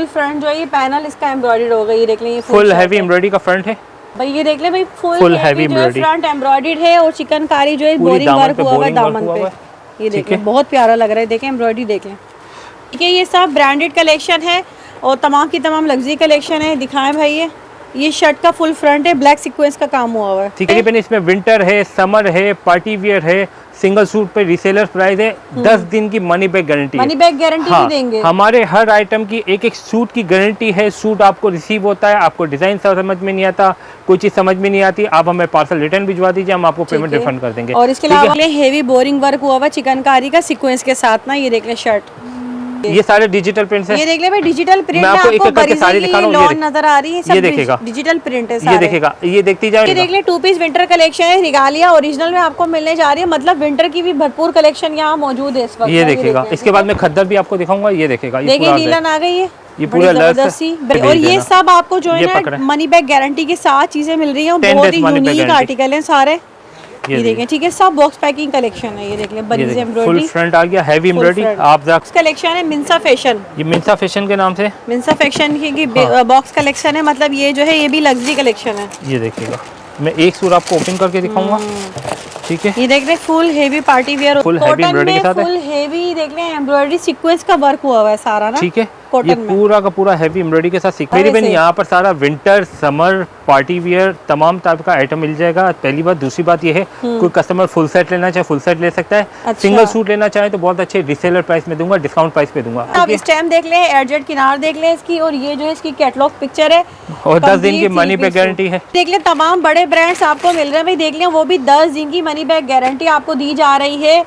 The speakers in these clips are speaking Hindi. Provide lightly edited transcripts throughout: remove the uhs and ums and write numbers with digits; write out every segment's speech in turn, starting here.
फुल फ्रंट जो है ये पैनल इसका एम्ब्रॉयडर्ड होगा, ये देख लें, ये फुल हैवी एम्ब्रॉयडरी का फ्रंट है भाई, ये देख ले भाई, फुल हैवी जो है फ्रंट एम्ब्रॉयडर्ड है और चिकनकारी जो है बोरिंग वर्क हुआ है दामन पे, ये देख ले बहुत प्यारा लग रहा है, देखें एम्ब्रॉयडरी देख लें। ठीक है, ये सब ब्रांडेड कलेक्शन है और तमाम की तमाम लग्जरी कलेक्शन है। दिखाएं भाई, ये शर्ट का फुल फ्रंट है, ब्लैक सीक्वेंस का काम हुआ है। ठीक है, इसमें विंटर है, समर है, पार्टी वियर है, सिंगल सूट पे रीसेलर प्राइस है, 10 दिन की money back guarantee, money back guarantee भी देंगे। हमारे हर आइटम की एक एक सूट की गारंटी है। सूट आपको रिसीव होता है, आपको डिजाइन समझ में नहीं आता, कोई चीज समझ में नहीं आती, आप हमें पार्सल रिटर्न भिजवा दीजिए, हम आपको पेमेंट रिफंड कर देंगे। और इसके अलावा हेवी बोरिंग वर्क हुआ हुआ चिकनकारी का सीक्वेंस के साथ ना, ये देख ले शर्ट, ये सारे डिजिटल प्रिंट्स हैं। ये देख ले भाई, डिजिटल प्रिंट है, आपको बड़ी सी लॉन नजर आ रही है, सब ये देखेगा डिजिटल प्रिंट है सारे। ये देखेगा, ये देखती जाओ, ये देख ले 2 पीस विंटर कलेक्शन है, रिगालिया ओरिजिनल में आपको मिलने जा रही है, मतलब विंटर की भी भरपूर कलेक्शन यहाँ मौजूद है इस वक्त। ये देखेगा, इसके बाद में खद्दर भी आपको दिखाऊंगा, ये देखेगा, देखिए लीलन आ गई है, ये पूरा जबरदस्ती। और ये सब आपको जो है ना मनी बैक गारंटी के साथ चीजें मिल रही है, बहुत ही यूनिक आर्टिकल है सारे। ये देखें, ठीक है, सब बॉक्स पैकिंग कलेक्शन है, ये देख लें, बरीज एम्ब्रॉयडरी, फुल फ्रंट आ गया, हैवी एम्ब्रॉयडरी आप कलेक्शन है, मिंसा फैशन, ये मिंसा फैशन के नाम से, मिंसा फैशन की बॉक्स कलेक्शन है, मतलब ये जो है ये भी लग्जरी कलेक्शन है। ये देखिएगा, मैं एक सूट आपको ओपन करके दिखाऊंगा। ठीक है, ये देख रहे full heavy party wear, full heavy embroidery के साथ है, फुल हेवी देख लें एम्ब्रॉयडरी सीक्वेंस का वर्क हुआ हुआ है सारा ना। ठीक है, ये पूरा का पूरा हैवी एम्ब्रॉयडरी के साथ सीक्वेंस। मेरी बहन यहाँ पर सारा विंटर, समर, पार्टी वियर तमाम टाइप का आइटम मिल जाएगा। पहली बात, दूसरी बात ये है, कोई कस्टमर फुल सेट लेना चाहे फुल सेट ले सकता है। अच्छा। सिंगल सूट लेना चाहे तो बहुत अच्छे रीसेलर प्राइस में दूंगा, डिस्काउंट प्राइस पे दूंगा। आप स्टैम्प देख ले, एडजेट किनार देख ले इसकी, और ये जो है इसकी कैटलॉग पिक्चर है, और 10 दिन की मनी बैक गारंटी है। देख ले तमाम बड़े ब्रांड्स आपको मिल रहे हैं भाई, देख ले वो भी 10 दिन की मनी बैक गारंटी आपको दी जा रही है।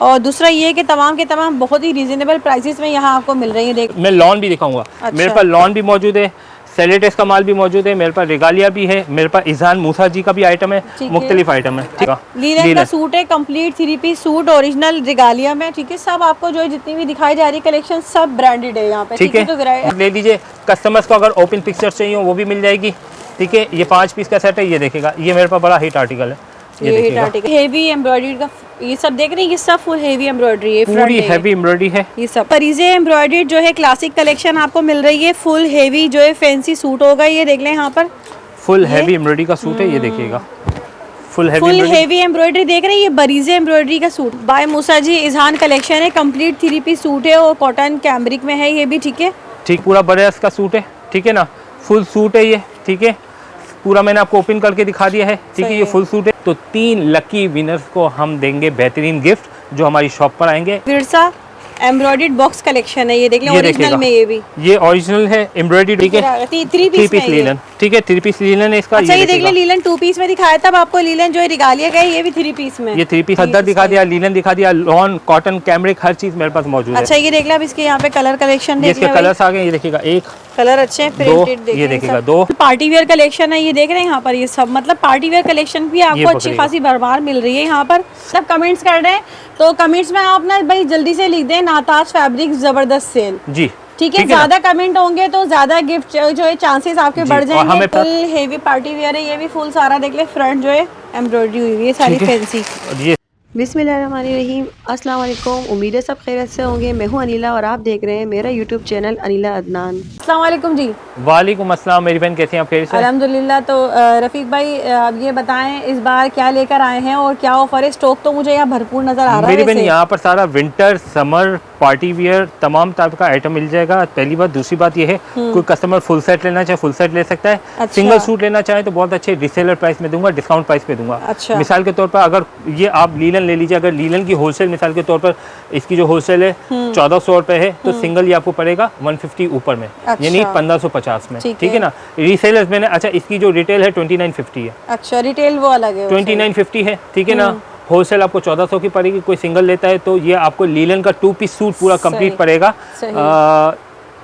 और दूसरा ये कि तमाम के तमाम बहुत ही रीजनेबल प्राइसेस में यहाँ आपको मिल रही है। देख मैं लॉन भी दिखाऊंगा। अच्छा। मेरे पास लॉन भी मौजूद है, सेलेटेस का माल भी मौजूद है, मेरे पास रिगालिया भी है, मेरे पास इजान मूसा जी का भी आइटम है, मुख्तलिफ आइटम है। ठीक है, लीलन का सूट है, complete 3 piece suit original regalia में। ठीक है, सब आपको जो है जितनी भी दिखाई जा रही कलेक्शन सब ब्रांडेड है यहाँ पे। ठीक है, तो ले लीजिए। कस्टमर्स को अगर ओपन पिक्चर्स चाहिए वो भी मिल जाएगी। ठीक है, ये 5 पीस का सेट है, ये देखेगा, ये मेरे पास बड़ा हिट आर्टिकल है, ये हिट आर्टिकल हेवी एम्ब्रॉयडरी का, ये सब देख रहे हैं, ये सब फुल हेवी एम्ब्रॉयडरी है, पूरी हेवी एम्ब्रॉयडरी है। ये सब फरीजे एम्ब्रॉयडरी जो है क्लासिक कलेक्शन आपको मिल रही है, फुल हेवी जो है फैंसी सूट होगा। ये देख लें यहाँ पर फुल हेवी एम्ब्रॉयडरी का सूट है, ये देखिएगा, फुल हेवी एम्ब्रॉयडरी देख रहे हैं, ये बरीजे एम्ब्रॉयडरी का सूट बाय मूसा जी इजहान कलेक्शन है, कंप्लीट 3 पीस सूट है और कॉटन कैम्ब्रिक में है ये भी। ठीक है, ठीक, पूरा बरस का सूट है। ठीक है ना, फुल सूट है ये। ठीक है, पूरा मैंने आपको ओपन करके दिखा दिया है। ठीक है, ये फुल सूट है। तो 3 लकी विनर्स को हम देंगे बेहतरीन गिफ्ट जो हमारी शॉप पर आएंगे। विरसा एम्ब्रॉयडर्ड बॉक्स कलेक्शन है, ये देख लें, ओरिजिनल में ये भी, ये ओरिजिनल है एम्ब्रॉयडरी। ठीक है, 3 पीस लीलन। ठीक है, 3 पीस लीलन है इसका। अच्छा, ये देख ले, लीलन 2 पीस में दिखाया था आपको, लीलन जो है रिगालिया का है, ये भी 3 पीस में। ये 3 पीस खद्दर दिखा दिया, लीलन दिखा दिया, लॉन, कॉटन, कैमरिक, हर चीज मेरे पास मौजूद है। अच्छा, ये देख ले, अब इसके यहाँ पे कलर कलेक्शन देख इसके कलर्स आ गए, ये देखिएगा, एक कलर अच्छे हैं, प्रिंटेड ये देखिएगा, 2 पार्टी वेयर कलेक्शन है, ये देख रहे हैं यहाँ पर, ये सब मतलब पार्टी वेयर कलेक्शन भी आपको अच्छी खासी भरमार मिल रही है यहाँ पर। सब कमेंट्स कर रहे हैं, तो कमेंट्स में आप ना भाई जल्दी से लिख दें नाताज फैब्रिक जबरदस्त सेल जी। ठीक है, ज्यादा कमेंट होंगे तो ज्यादा गिफ्ट जो है चांसेस आपके बढ़ जाएंगे। फुल हेवी पार्टी वेयर है, ये भी फुल सारा देख ले, फ्रंट जो है एम्ब्रॉयडरी हुई है सारी फैंसी। बिस्मिल्लाहिर्रहमानिर्रहीम, अस्सलाम वालेकुम, उम्मीद है सब खैरियत से होंगे। मैं हूं अनिला और आप देख रहे हैं मेरा यूट्यूब चैनल अनिला अदनान। अस्सलाम वालेकुम जी। वालेकुम अस्सलाम मेरी बहन, कैसी हैं आप? खैरियत से? अल्हम्दुलिल्लाह। तो रफीक भाई, अब ये बताएं इस बार क्या लेकर आए हैं और क्या ऑफर है? स्टॉक तो मुझे यहाँ भरपूर नजर आ रहा है। मेरी बहन यहाँ पर सारा विंटर, समर, पार्टी वियर तमाम टाइप का आइटम मिल जाएगा। पहली बात, दूसरी बात ये है, कोई कस्टमर फुल सेट लेना चाहे फुल सेट ले सकता है। अच्छा। सिंगल सूट लेना चाहे तो बहुत अच्छे रीसेलर प्राइस में दूंगा, डिस्काउंट प्राइस पे दूंगा। अच्छा। मिसाल के तौर पर अगर ये आप लीलन ले लीजिए, अगर लीलन की होलसेल मिसाल के तौर पर इसकी जो होलसेल है 1400 रुपए है, तो सिंगल ये आपको पड़ेगा 150 ऊपर में। अच्छा। यानी 1550 में। ठीक है ना, रीसेलर्स में अच्छा इसकी जो रिटेल है 2950 है। अच्छा, रिटेल वो अलग है, 2950 है। ठीक है ना, होलसेल आपको 1400 की पड़ेगी। कोई सिंगल लेता है तो ये आपको लीलन का 2 पीस सूट पूरा कंप्लीट पड़ेगा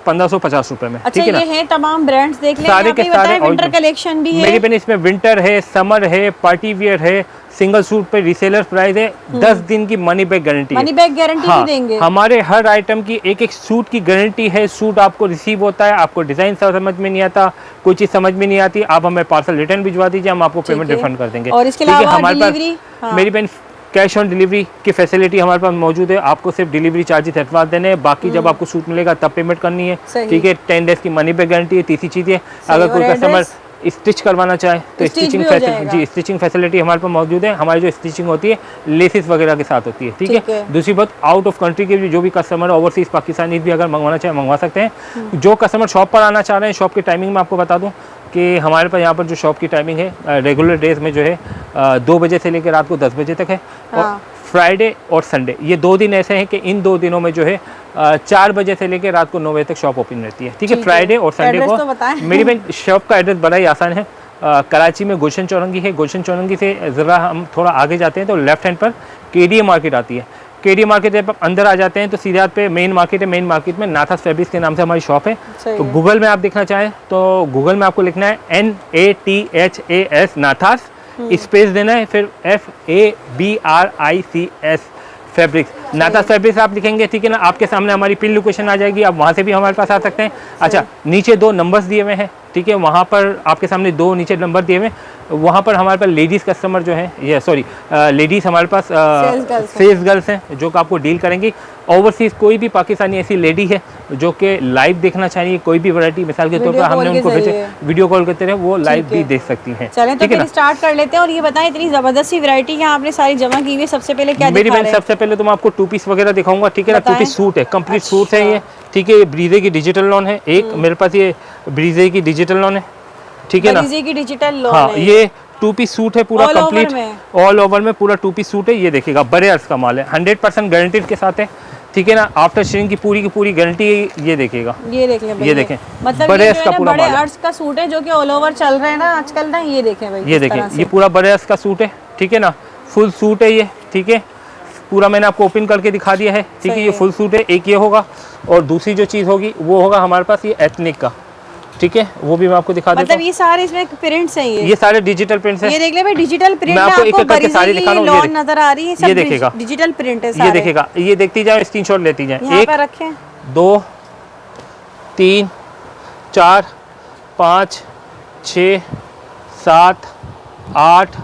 1550 रुपए में। अच्छा, ठीक है, ये है तमाम ब्रांड्स देख लें, सारे के सारे विंटर कलेक्शन भी है मेरी बहन। इसमें विंटर है, समर है, पार्टी वियर है, सिंगल सूट पे रीसेलर प्राइस है, 10 दिन की money back guarantee. Money back guarantee भी देंगे। हमारे हर आइटम की एक एक सूट की गारंटी है। सूट आपको रिसीव होता है, आपको डिजाइन समझ में नहीं आता, कोई चीज समझ में नहीं आती, आप हमें पार्सल रिटर्न भिजवा दीजिए, हम आपको पेमेंट रिफंड कर देंगे। और इसके अलावा हमारे पास मेरी बहन कैश ऑन डिलीवरी की फैसिलिटी हमारे पास मौजूद है। आपको सिर्फ डिलीवरी चार्जेस एडवांस देने हैं, बाकी जब आपको सूट मिलेगा तब पेमेंट करनी है। ठीक है, 10 डेज की मनी बैक गारंटी है। तीसरी चीज़ है, अगर कोई कस्टमर स्टिच करवाना चाहे तो स्टिचिंग फैसिलिटी, स्टिचिंग फैसिलिटी हमारे पास मौजूद है। हमारी जो स्टिचिंग होती है लेसिस वगैरह के साथ होती है। ठीक है, दूसरी बात, आउट ऑफ कंट्री के जो भी कस्टमर ओवरसीज पाकिस्तानी भी अगर मंगवाना चाहे मंगवा सकते हैं। जो कस्टमर शॉप पर आना चाह रहे हैं, शॉप की टाइमिंग मैं आपको बता दूं कि हमारे पास यहाँ पर जो शॉप की टाइमिंग है रेगुलर डेज में जो है 2 बजे से लेकर रात को 10 बजे तक है। और फ्राइडे और संडे ये 2 दिन ऐसे हैं कि इन 2 दिनों में जो है 4 बजे से लेकर रात को 9 बजे तक शॉप ओपन रहती है। ठीक है, फ्राइडे और संडे को। तो मेरी बहन शॉप का एड्रेस बड़ा ही आसान है। कराची में गुलशन चौरंगी है। गुलशन चौरंगी से ज़रा हम थोड़ा आगे जाते हैं तो लेफ्ट हैंड पर केडीए मार्केट आती है। केडीए मार्केट जब अंदर आ जाते हैं तो सीधे हाथ पे मेन मार्केट है। मेन मार्केट में नाथास फैब्रिक्स के नाम से हमारी शॉप है। तो गूगल में आप देखना चाहें तो गूगल में आपको लिखना है NATHAS नाथास, स्पेस देना है, फिर FABRICS फैब्रिक्स, नाथास फैब्रिक्स आप लिखेंगे। ठीक है ना, आपके सामने हमारी पिन लोकेशन आ जाएगी, आप वहाँ से भी हमारे पास आ सकते हैं। अच्छा, नीचे 2 नंबर्स दिए हुए हैं। ठीक है, वहाँ पर आपके सामने 2 नीचे नंबर दिए हुए हैं। वहाँ पर हमारे पास लेडीज़ कस्टमर जो है, ये सॉरी लेडीज़ हमारे पास सेल्स गर्ल्स हैं जो कि आपको डील करेंगी। ओवरसीज़ कोई भी पाकिस्तानी ऐसी लेडी है जो कि लाइव देखना चाहिए कोई भी वैरायटी, मिसाल के तौर पर हमने उनको भेजे वीडियो कॉल करते रहे, वो लाइव भी देख सकती हैं। चलें तो फिर स्टार्ट कर लेते हैं। और ये बताएं, इतनी ज़बरदस्त सी वैरायटी यहाँ आपने सारी जमा की हुई है, सबसे पहले क्या मेरी बहन? सबसे पहले तो मैं आपको 2 पीस वगैरह दिखाऊंगा। ठीक है ना, 2 पीस सूट है, कंप्लीट सूट है ये। ठीक है, ये ब्रीजे की डिजिटल लॉन है एक मेरे पास, ये ब्रीजे की डिजिटल लॉन है। ठीक है ना, ब्रीजे की डिजिटल लॉन हाँ, है। ये 2 पीस सूट है पूरा कंप्लीट, ऑल ओवर में पूरा 2 पीस सूट है। ये देखिएगा, बड़े अर्ज का माल है, 100% गारंटीड के साथ है। ठीक है ना, आफ्टर शेयरिंग की पूरी गारंटी है। ये देखिएगा, ये देख लें भाई, ये देखें, मतलब बड़े अर्ज का पूरा बड़े माल है। अर्ज का सूट है जो कि ऑल ओवर चल रहा है ना आजकल ना। ये देखें भाई, ये देखें, ये पूरा बड़े अर्ज का सूट है। ठीक है ना, फुल सूट है ये। ठीक है, पूरा मैंने आपको ओपन करके दिखा दिया है। ठीक है, ये फुल सूट है। एक ये होगा और दूसरी जो चीज़ होगी वो होगा हमारे पास ये एथनिक का। ठीक है, वो भी मैं आपको दिखा देता हूं। मतलब ये सारे इसमें प्रिंट्स हैं, ये सारे डिजिटल प्रिंट्स हैं। ये देख ले भाई, डिजिटल प्रिंट मैं आपको एक करके सारी दिखा रहा हूं। लॉन नजर आ रही है, सब ये देखिएगा, डिजिटल प्रिंट है सारे। ये देखिएगा, ये देखती जाए, स्क्रीनशॉट लेती जाए। यहाँ पर रखें 2 3 4 5 6 7 8,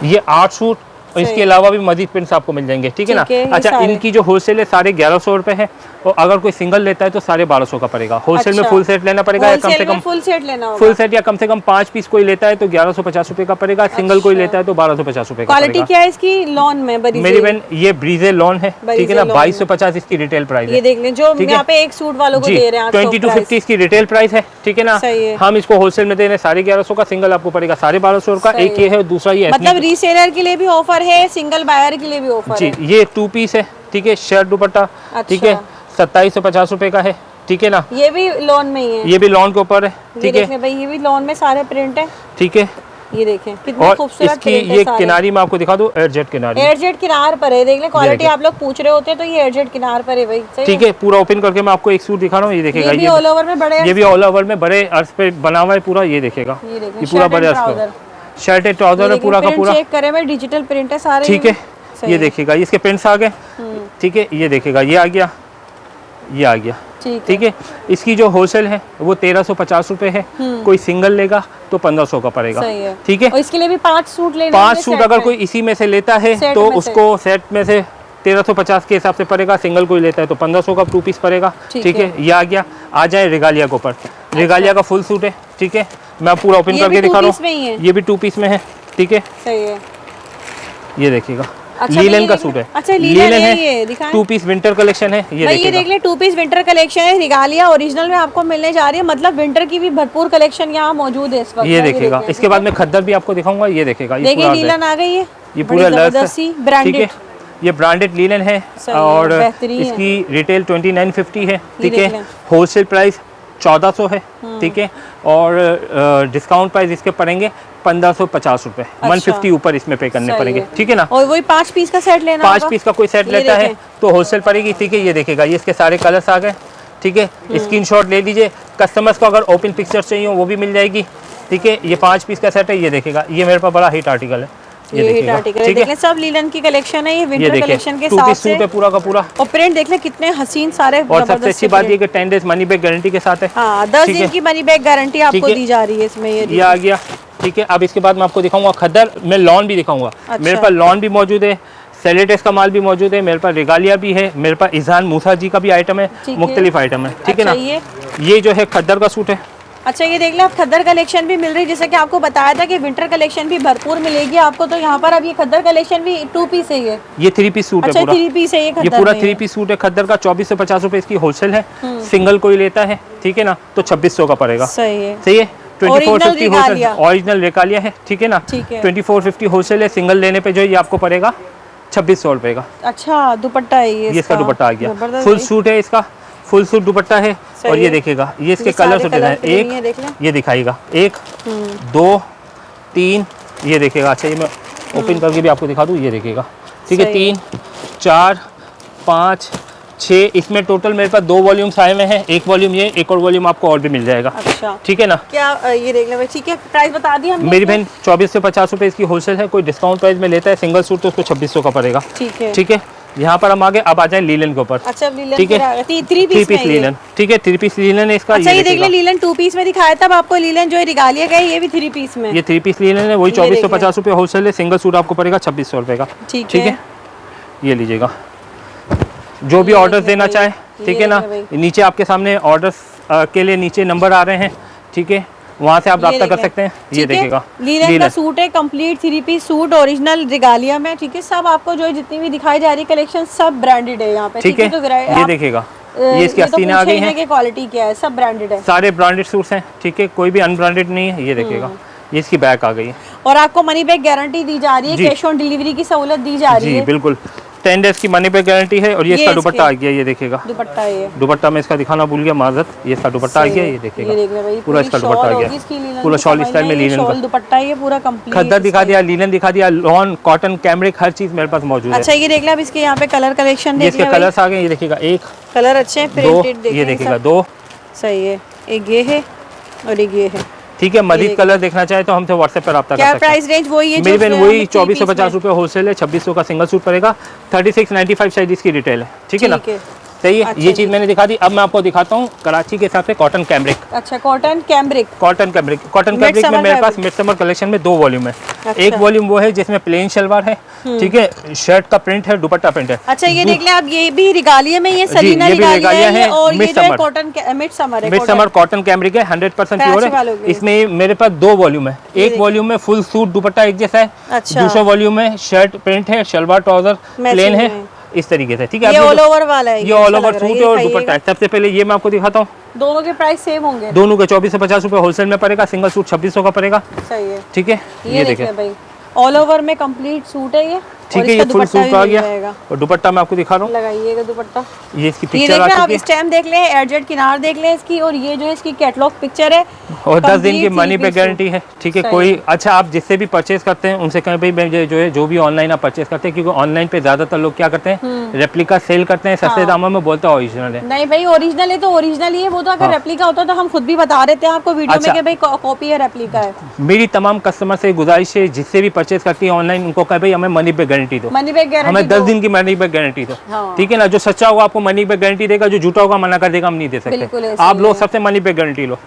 ये 8 सूट और इसके अलावा भी मजीद प्रिंट्स आपको मिल जाएंगे। ठीक है ना। अच्छा, इनकी जो होलसेल है 1150 रुपए है और अगर कोई सिंगल लेता है तो 1250 का पड़ेगा। होलसेल में फुल सेट लेना पड़ेगा, या कम से कम फुल सेट लेना होगा। फुल सेट या कम से कम 5 पीस कोई लेता है तो 1150 रुपए का पड़ेगा। सिंगल कोई लेता है तो 1250 रुपए का पड़ेगा। क्वालिटी क्या है इसकी लॉन में? मेरी बहन, ये ब्रीजे लॉन है। ठीक है ना, 2250 इसकी रिटेल प्राइस है। ये देख लें, जो यहाँ पे एक सूट वालों को दे रहे हैं 2250 इसकी रिटेल प्राइस है। ठीक है ना, हम इसको होलसेल में दे रहे हैं 1150 का, सिंगल आपको पड़ेगा 1250 का। एक ये है, दूसरा ये मतलब रीसेलर के लिए भी ऑफर है, सिंगल बायर के लिए भी ऑफर है जी। ये 2 पीस है। ठीक है, शर्ट दुपट्टा। ठीक है, 2750 रुपए का है। ठीक है ना, ये भी लॉन में ही है, ये भी लॉन के ऊपर है। ठीक है भाई, ये भी लॉन में सारे प्रिंट है। ठीक है, ये देखें कितनी खूबसूरत इसकी ये किनारी में आपको दिखा दूं, एयरजेट किनारी, एयरजेट किनार पर है। देख ले, क्वालिटी आप लोग पूछ रहे होते हैं तो ये एयरजेट किनार पर है भाई। ठीक है, पूरा ओपन करके मैं आपको एक सूट दिखा रहा हूँ। ये देखेगा, ये भी ऑल ओवर में बड़े, ये भी ऑल ओवर में बड़े अर्ज पे बना हुआ है पूरा। ये देखेगा, ये पूरा बड़े अर्ज पे शर्ट है, ट्राउजर है पूरा का पूरा। चेक करें भाई, डिजिटल प्रिंट है सारे। ठीक है, ये देखिएगा, इसके प्रिंट्स आ गए। ठीक है, ये देखेगा, ये आ गया, ये आ गया। ठीक है, इसकी जो होलसेल है वो 1350 रुपए है। कोई सिंगल लेगा तो 1500 का पड़ेगा। ठीक है, और इसके लिए भी 5 सूट लेने, 5 सूट अगर कोई इसी में से लेता है तो उसको सेट में से 1350 के हिसाब से पड़ेगा। सिंगल कोई लेता है तो 1500 का 2 पीस पड़ेगा। ठीक है, ये आ गया। आ जाए रिगालिया के ऊपर, रिगालिया का फुल सूट है। ठीक है, मैं पूरा ओपन करके दिखा रहा हूँ। ये भी 2 पीस में है। ठीक है, ये देखिएगा, लीलन का सूट है। अच्छा, लीलन है, ये 2 पीस विंटर कलेक्शन है। ये देख ले, 2 पीस विंटर कलेक्शन है, रिगालिया ओरिजिनल में आपको मिलने जा रही है। मतलब विंटर की भी भरपूर कलेक्शन यहाँ मौजूद है इस वक्त। ये देखेगा, इसके बाद में खद्दर भी आपको दिखाऊंगा। ये देखेगा, ये पूरा लीलन आ गई है, ये पूरा ब्रांडेड, ये ब्रांडेड लीलन है और इसकी रिटेल 2950 है। ठीक है, होलसेल प्राइस 1400 है। ठीक है, और डिस्काउंट प्राइस इसके पड़ेंगे 1550 रुपए। 150 ऊपर इसमें पे करने पड़ेंगे। ठीक है ना, और वही 5 पीस का सेट लेना, 5 पीस का कोई सेट लेता है तो होलसेल पड़ेगी। ठीक है, ये देखेगा, ये इसके सारे कलर्स आ गए। ठीक है, स्क्रीनशॉट ले लीजिए। कस्टमर्स को अगर ओपन पिक्चर्स चाहिए वो भी मिल जाएगी। ठीक है, ये 5 पीस का सेट है। ये देखेगा, ये मेरे पास बड़ा हिट आर्टिकल है। ये देखिएगा, ठीक है, सब लीलन की कलेक्शन है। ये विंटर कलेक्शन के साथ सूट है पूरा का पूरा। और प्रिंट देख ले कितने हसीन सारे। और सबसे अच्छी बात ये कि 10 डेज मनी बैक गारंटी के साथ है। 10 दिन की मनी बैक गारंटी आपको दी जा रही है इसमें। ये आ गया, ठीक है। अब इसके बाद मैं आपको दिखाऊंगा खद्दर में लॉन भी दिखाऊंगा। मेरे पास लॉन भी मौजूद है, सेलेटेस का माल भी मौजूद है, मेरे पास रेगालिया भी है, मेरे पास इज़ान मूसा जी का भी आइटम है, मुख्तलिफ आइटम है, ठीक है ना। ये जो है खद्दर का सूट है। अच्छा ये देख लें आप, खद्दर कलेक्शन भी मिल रही है, जैसे कि आपको बताया था कि विंटर कलेक्शन भी भरपूर मिलेगी आपको, तो यहाँ पर अब ये खद्दर कलेक्शन भी 2 पीस है ये 3 पीस सूट अच्छा, है पूरा। 3 पीस है ये पूरा 3 पीस सूट है खद्दर का। 2450 रुपए इसकी होलसेल है, सिंगल कोई लेता है, ठीक है ना, तो 2600 का पड़ेगा। सही है, सही है। 2450 होलसेल, रेगालिया। ओरिजिनल रेगालिया है, ठीक है ना। 2450 होलसेल है, सिंगल लेने पे जो ये आपको पड़ेगा 2600 रुपए का। अच्छा दुपट्टा है ये इसका दुपट्टा आ गया, फुल सूट है इसका, फुल सूट दुपट्टा है। और ये देखिएगा, ये इसके कलर और डिजाइन, एक ये दिखाएगा, 1 2 3, ये देखिएगा। अच्छा ये मैं ओपन करके भी आपको दिखा दूँ, ये देखिएगा, ठीक है। 3 4 5 6, इसमें टोटल मेरे पास 2 वॉल्यूम्स आए हुए हैं, एक वॉल्यूम ये, एक और वॉल्यूम आपको और भी मिल जाएगा। अच्छा ठीक है ना। क्या ये देख लें, ठीक है। प्राइस बता दिया हमने। मेरी बहन 24 से 50 रुपए इसकी होलसेल है, कोई डिस्काउंट प्राइस में लेता है सिंगल सूट तो उसको 2600 का पड़ेगा। ठीक है, ठीक है। यहाँ पर हम आगे अब आ जाए लीलन के ऊपर। अच्छा लीलन, ठीक है, 3 पीस लीलन, ठीक है, 3 पीस लीलन है इसका। अच्छा ये देख ले, लीलन 2 पीस में दिखाया था आपको, लीलन जो है रिगालिया का है, ये भी 3 पीस में। ये 3 पीस लीलन है, वही 2450 रुपए होलसेल है, सिंगल सूट आपको पड़ेगा 2600 रुपए का। ठीक है, ये लीजिएगा। जो भी ऑर्डर देना चाहे, ठीक है ना, नीचे आपके सामने ऑर्डर्स के लिए नीचे नंबर आ रहे हैं, ठीक है, वहाँ से आप रब्ता कर सकते हैं। ये देखिएगा, लीलन का सूट है, complete 3 piece suit, original regalia में, ठीक है। सब आपको जो है जितनी भी दिखाई जा रही कलेक्शन सब ब्रांडेड है यहाँ पे, ठीक है। तो ये देखिएगा, ये इसकी आस्तीनें आ गई हैं, क्वालिटी क्या है, सब ब्रांडेड है, सारे ब्रांडेड सूट्स हैं, ठीक है, कोई भी अनब्रांडेड नहीं है। ये देखिएगा, ये इसकी बैक आ गई है और आपको मनी बैक गारंटी दी जा रही है, कैश ऑन डिलीवरी की सहूलत दी जा रही है। बिल्कुल 10 डेज की मनी बैक गारंटी है। और ये इसका दुपट्टा आ गया, ये देखिएगा दुपट्टा है, ये दुपट्टा में इसका दिखा भूल गया, माजरत। ये इसका दुपट्टा आ गया, ये देखिएगा, पूरा इसका दुपट्टा आ गया, पूरा शॉल स्टाइल में लीलन का दुपट्टा, ये पूरा कंप्लीट। खद्दर दिखा दिया, लीलन दिखा दिया, लॉन, कॉटन, कैमरिक, हर चीज मेरे पास मौजूद है। अच्छा ये देख ले, अब इसके यहाँ पे कलर कलेक्शन देख इसके कलर्स आ गए, ये देखिएगा, 1 कलर अच्छे हैं, प्रिंटेड ये देखिएगा 2, सही है, एक ये है और एक ये है, ठीक है। मजीद कलर देखना चाहे तो हमसे व्हाट्सएप पर रब्ता कर सकते हैं। प्राइस रेंज वही है मेरी बहन, वही 24 से 50 रुपए होलसेल है, 2600 का सिंगल सूट पड़ेगा, 3695 साइज इसकी रिटेल है, ठीक है ना। सही है। ये चीज मैंने दिखा दी। अब मैं आपको दिखाता हूँ कराची के हिसाब से कॉटन कैमरिक। अच्छा कॉटन कैमरिक, कॉटन कैमरिक में मेरे पास मिड समर कलेक्शन में 2 वॉल्यूम है। अच्छा। एक वॉल्यूम वो है जिसमें प्लेन शलवार है, ठीक है, शर्ट का प्रिंट है, दुपट्टा प्रिंट है। अच्छा ये देख ले आप, ये भी रिगालिया में, ये सलीना रिगालिया है, और ये जो है cotton mid summer cotton cambric है, 100% प्योर है। इसमें मेरे पास 2 वॉल्यूम है, एक वॉल्यूम में फुल सूट दुपट्टा एक जैसा है, दूसरा वॉल्यूम में शर्ट प्रिंट है, शलवार ट्राउजर प्लेन है, इस तरीके से, ठीक है। ये ऑल ओवर वाला है, ये ऑल ओवर सूट है और दुपट्टा है। सबसे पहले ये मैं आपको दिखाता हूँ, दोनों के प्राइस सेम होंगे, दोनों के 24 से 50 रुपए होलसेल में पड़ेगा, सिंगल सूट 2600 का पड़ेगा। सही है, ठीक है। ये देखिए भाई, ऑल ओवर में कंप्लीट सूट है ये, ठीक है। ये फुल सूट आ गया और दुपट्टा मैं आपको दिखा रहा हूँ, लगाइएगा दुपट्टा। ये इसकी पिक्चर आ चुकी है, आप स्टैम्प देख लें, एडजेट किनार देख लें इसकी, और ये जो है इसकी कैटलॉग पिक्चर है, और 10 दिन की मनी पे गारंटी है, ठीक है। कोई अच्छा, आप जिससे भी परचेज करते हैं उनसे कहें भाई मैं जो है, जो भी ऑनलाइन आप परचेज करते हैं, क्योंकि ऑनलाइन पे ज्यादातर लोग क्या करते हैं, रेप्लिका सेल करते हैं सस्ते दामों में, बोलते हैं ओरिजिनल है। नहीं भाई, ओरिजिनल है तो ओरिजिनल ही है, वो तो अगर रेप्लिका होता तो हम खुद भी बता देते हैं आपको वीडियो में कि भाई कॉपी है, रेप्लिका है। मेरी तमाम कस्टमर से गुजारिश है, जिससे भी परचेज करती है ऑनलाइन, उनको कहे भाई हमें मनी पे गारंटी दो, मनी बैक गारंटी, हमें 10 दिन की मनी बैक गारंटी दो, ठीक है ना। जो सच्चा होगा आपको मनी बैक गारंटी देगा, जो झूठा होगा मना कर देगा, हम नहीं दे सकते। आप लोग सबसे मनी बैक गारंटी लो,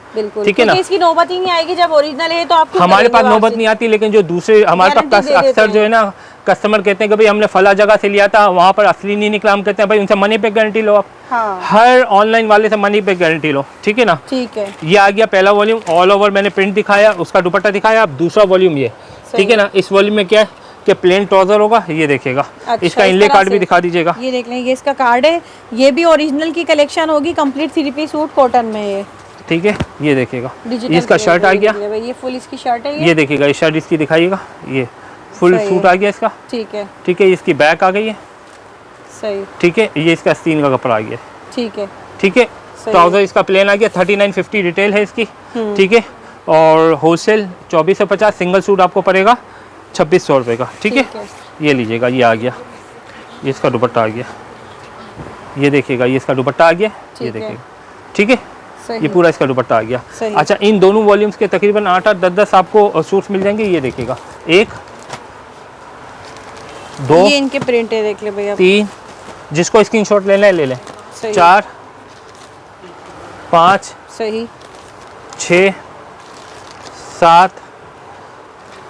ठीक है ना। इसकी नौबत ही नहीं आएगी, जब ओरिजिनल है तो आपको हमारे पास नौबत नहीं आती, लेकिन जो दूसरे हमारे पास अक्सर जो है ना कस्टमर कहते हैं कि भाई हमने फला जगह से लिया था, वहाँ पर असली नहीं निकला, हम कहते हैं भाई उनसे मनी बैक गारंटी लो आप। हर ऑनलाइन वाले से मनी बैक गारंटी लो, ठीक है ना। ठीक है। ये आ गया पहला वॉल्यूम, ऑल ओवर मैंने प्रिंट दिखाया, उसका दुपट्टा दिखाया। अब दूसरा वॉल्यूम ये, ठीक है ना। इस वॉल्यूम में क्या है कि प्लेन ट्राउजर होगा, ये देखिएगा। अच्छा, इसका इनले कार्ड भी दिखा दीजिएगा, ये देख लें, ये इसका कार्ड है, ये भी ओरिजिनल की कलेक्शन होगी, कंप्लीट 3 पीस सूट कॉटन में ये, ठीक है। ये देखिएगा, इसका शर्ट आ गया, ये फुल इसकी शर्ट है, ये देखिएगा, ये शर्ट इसकी दिखाइएगा, ये फुल सूट आ गया इसका, ठीक है, ठीक है। इसकी बैक आ गई है, सही, ठीक है। ये इसका आस्तीन का कपड़ा आ गया, ठीक है, ठीक है। ट्राउजर इसका प्लेन आ गया, 3950 रिटेल है इसकी, ठीक है। और होलसेल 24 से 50, सिंगल सूट आपको पड़ेगा 2600 रुपये का, ठीक है। ये लीजिएगा, ये आ गया, ये इसका दुपट्टा आ गया, ये देखिएगा, ये इसका दुपट्टा आ गया, ये देखिएगा, ठीक है। ये पूरा इसका दुपट्टा आ गया। अच्छा, इन दोनों वॉल्यूम्स के तकरीबन 8-8, 10-10 आपको सूट्स मिल जाएंगे। ये देखिएगा, 1 2, ये इनके प्रिंट है, देख ले भैया, 3, जिसको स्क्रीनशॉट लेना है ले लें, 4 5, सही, 6 7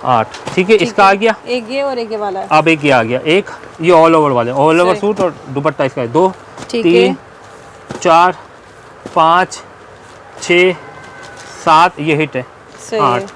8, ठीक है। इसका आ गया एक ये और एक ये वाला है। अब एक ये आ गया, एक ये ऑल ओवर वाले, ऑल ओवर सूट और दुपट्टा इसका है 2 ठीक 3 है 4 5 6 7, ये हिट है सही है 8।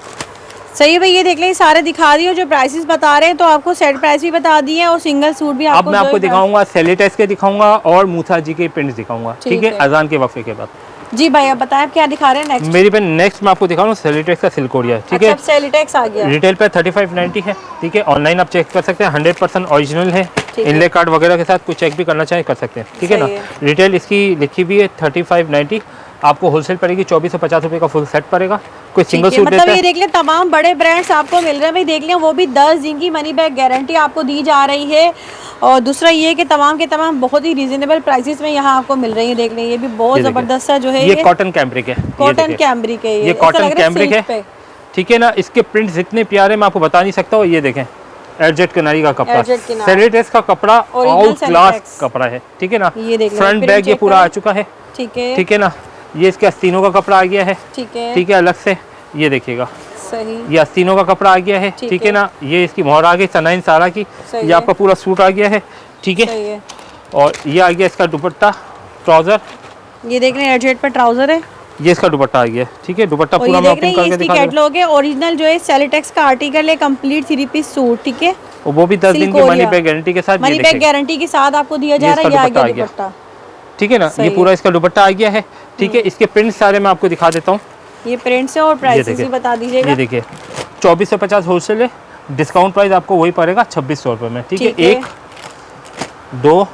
सही है भाई, ये देख लें सारे दिखा दिए जो प्राइसेस बता रहे हैं, तो आपको सेट प्राइस भी बता दिए हैं और सिंगल सूट भी अब आपको मैं जो आपको है- दिखाऊंगा सेलिटेक्स के दिखाऊंगा और मूसा जी के प्रिंट्स दिखाऊंगा, ठीक है, है। अजान के वक्फे के बाद। जी भाई अब बताएं आप क्या दिखा रहे हैं नेक्स्ट। मेरी पे नेक्स्ट मैं आपको दिखा रहा हूँ सेलिटेक्स का सिल्कोरिया, ठीक है। अच्छा सेलिटेक्स आ गया। रिटेल पे 3590 है, ठीक है। ऑनलाइन आप चेक कर सकते हैं, 100% ओरिजिनल है। ठीक है। इनले कार्ड वगैरह के साथ कुछ चेक भी करना चाहे कर सकते हैं, ठीक है ना। सही है। रिटेल इसकी लिखी हुई है 3590, आपको होलसेल पड़ेगी 2450 रुपये का फुल सेट पड़ेगा। कोई सिंगल ठीक है, सूट मतलब लेता ये है, देख लें तमाम बड़े ब्रांड्स आपको मिल रहे हैं भाई, देख लें वो भी 10 दिन की मनी बैक गारंटी आपको दी जा रही है। और दूसरा ये कि तमाम के तमाम बहुत ही रीजनेबल प्राइसेस में यहाँ आपको मिल रही है। देख लें ये भी बहुत ये देखिए। जबरदस्त सा जो है ये कॉटन कैम्ब्रिक है, ये कॉटन देखिए। कैम्ब्रिक है, ये ऐसा कॉटन लग रहा कैम्ब्रिक सिल्क है, पे। ठीक है ना। इसके प्रिंट्स इतने प्यारे मैं आपको बता नहीं सकता हूँ। ये देखें एयरजेट किनारी का कपड़ा, एयरजेट किनारी। सेलिटेक्स का कपड़ा Original आउट क्लास Celitex। कपड़ा है, ठीक है ना। ये देख लें, फ्रंट print बैग ये check पूरा आ करें। चुका है, ठीक है ठीक है ना। ये इसके आस्तीनों का कपड़ा आ गया है, ठीक है ठीक है, अलग से ये देखिएगा। सही ये आस्तीनों का कपड़ा आ गया है, ठीक ठीक है। है ना। ये इसकी मोहर आ गई सनाइन सारा की, सही ये है। आपका पूरा सूट आ गया है, ठीक है। सही है। और ये आ गया इसका दुपट्टा ट्राउजर, ये देख रहे हैं एयरजेट पर ट्राउजर है ये इसका दुपट्टा आ गया, ठीक है। दुपट्टा और पूरा ये मैं देख रहे ओपन हैं ये करके इसकी दिखा दूँ। कैटलॉग है ओरिजिनल जो है सेलिटेक्स का आर्टिकल है, कंप्लीट 3 पीस सूट, ठीक है। और वो भी 10 दिन की सिल्कोरिया। मनी बैक गारंटी के साथ, मनी ये बैक देखिए, गारंटी के साथ आपको दिया जा ये रहा है। इसका ये आ दुपट्टा गया आ गया। दुपट्टा, ठीक है ना। सही ये पूरा इसका दुपट्टा आ गया है, ठीक है। इसके प्रिंट सारे मैं आपको दिखा देता हूँ। ये प्रिंट्स है और प्राइसेस भी देखिए। बता दीजिएगा। ये देखिए 2450 होलसेल है, डिस्काउंट प्राइस आपको वही पड़ेगा 2600 रुपये में, ठीक है। ठीक है। 1 2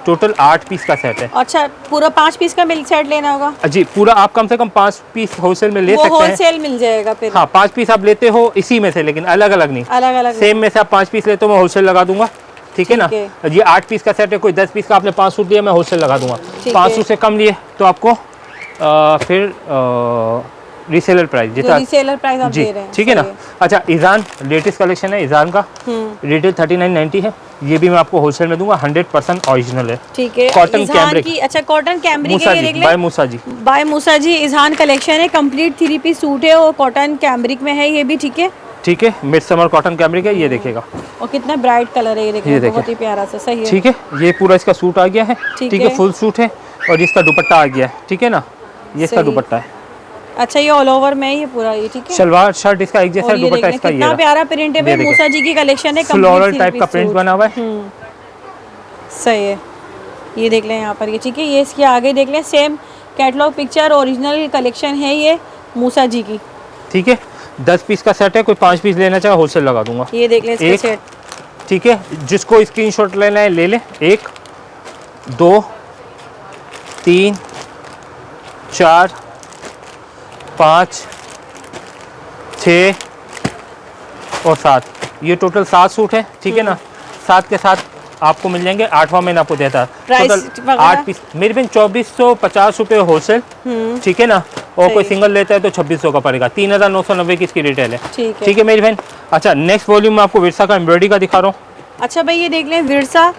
टोटल 8 पीस का सेट है। अच्छा पूरा 5 पीस का मिल सेट लेना होगा, जी पूरा आप कम से कम 5 पीस होलसेल में ले वो सकते हैं। होलसेल मिल जाएगा फिर। हाँ 5 पीस आप लेते हो इसी में से, लेकिन अलग अलग नहीं, अलग अलग सेम में से आप 5 पीस लेते हो मैं होलसेल लगा दूंगा, ठीक है ना। ठीक ये 8 पीस का सेट है, कोई 10 पीस का आपने 5 सूट लिया मैं होलसेल लगा दूंगा। ठीक 500 है। से कम लिए तो आपको फिर रीसेलर प्राइस जितना रीसेलर प्राइस आप जी, दे रहे हैं, ठीक है ना। सही अच्छा इजान लेटेस्ट कलेक्शन है, इजान का रिटेल 3990 है, ये भी मैं आपको होलसेल में दूंगा, 100% ओरिजिनल है, ठीक है। Cotton Izhan cambric. की, अच्छा कॉटन कैम्ब्रिक मूसा है, ये जी देख बाय लें मूसा जी, बाय मूसा जी इज़हान कलेक्शन है, कंप्लीट 3 पीस सूट है और कॉटन कैम्ब्रिक में है ये भी, ठीक है। ठीक है। मिड समर कॉटन कैम्ब्रिक है, ये देखिएगा, और कितना ब्राइट कलर है ये देखिए, ये देखिए। बहुत ही प्यारा सा, सही है। ठीक है। ये पूरा इसका सूट आ गया है, ठीक ठीक है, है। फुल सूट है और इसका दुपट्टा आ गया है, ठीक है ना। ये इसका सही। दुपट्टा है, अच्छा ये ऑल ओवर में है ये पूरा, ये ठीक है। शलवार शर्ट इसका एक जैसा, और ये दुपट्टा देख इसका लें ये कितना रहा। प्यारा प्रिंट है भाई, ये देखिए। मूसा जी की कलेक्शन है, फ्लोरल complete टाइप का 3 प्रिंट सूट। बना हुआ है, सही है। ये देख लें यहाँ पर, ये ठीक है। ये इसके आगे देख लें same catalogue picture original collection है ये मूसा जी की, ठीक है। 10 पीस का सेट है, कोई 5 पीस लेना चाहे होलसेल लगा दूंगा, ये देख लें इसका एक, सेट। ठीक है। जिसको स्क्रीनशॉट लेना है ले ले, 1 2 3 4 5 6 और 7, ये टोटल 7 सूट है, ठीक है ना। 7 के साथ आपको मिल जाएंगे, 8वां महीना आपको देता है प्राइस टोटल वगैरह? 8 पीस, मेरे बिन 2450 रुपये होलसेल, ठीक है ना। और कोई सही। सिंगल लेता है तो 2600 का पड़ेगा, 3990 की इसकी रिटेल है, ठीक है। ठीक है मेरी बहन। अच्छा नेक्स्ट वॉल्यूम में आपको विरसा का एम्ब्रॉयडरी का दिखा रहा हूँ। अच्छा भाई ये देख लें विरसा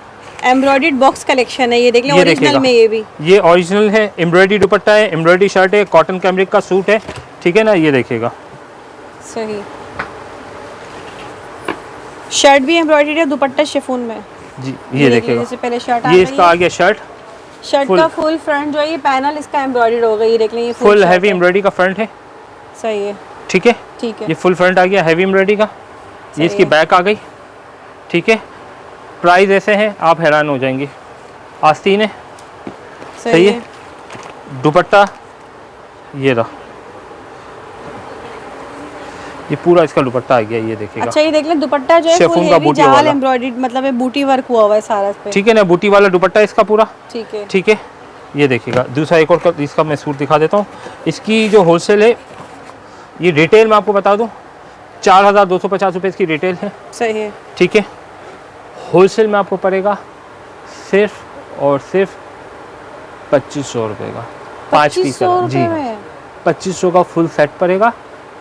एम्ब्रॉयडर्ड बॉक्स कलेक्शन है, ये देख लें ये ओरिजिनल देखिएगा। में, ये भी ये ओरिजिनल है, एम्ब्रॉयडरी दुपट्टा है, एम्ब्रॉयडरी शर्ट है, कॉटन कैम्ब्रिक का सूट है, ठीक है ना। ये देखिएगा सही। शर्ट भी एम्ब्रॉयडर्ड है, दुपट्टा शिफॉन में, जी, ये ये देख देखिएगा। लीजिए, पहले शर्ट आ ये गई इसका आ है। गया शर्ट, शर्ट full- का फुल फ्रंट जो है ये पैनल इसका एम्ब्रॉयडर्ड होगा, ये देख लें, ये फुल शर्ट हैवी है। एम्ब्रॉयडरी का फ्रंट है, सही है, ठीक है। ठीक है। ये फुल फ्रंट आ गया हैवी एम्ब्रॉयडरी का, ये इसकी है। बैक आ गई, ठीक है। प्राइस ऐसे हैं आप हैरान हो जाएंगे। आस्तीन है, सही है। दुपट्टा ये रहा, ये पूरा इसका दुपट्टा आ गया, ये देखिएगा, अच्छा ये देख लें दुपट्टा जो है शिफॉन फुल का हेवी बूटी जाल वाला। एम्ब्रॉयडर्ड, मतलब ये बूटी वर्क हुआ हुआ है सारा इस पे, ठीक है ना। बूटी वाला दुपट्टा इसका पूरा, ठीक है। ठीक है। ये देखिएगा दूसरा एक और इसका मैं सूट दिखा देता हूँ। इसकी जो होलसेल है, ये रिटेल में आपको बता दूँ 4250 रुपये इसकी रिटेल है, सही है, ठीक है। होलसेल में आपको पड़ेगा सिर्फ और सिर्फ 2500 रुपये का, 5 पीस का, 2500 जी रुपए में 2500 का फुल सेट पड़ेगा।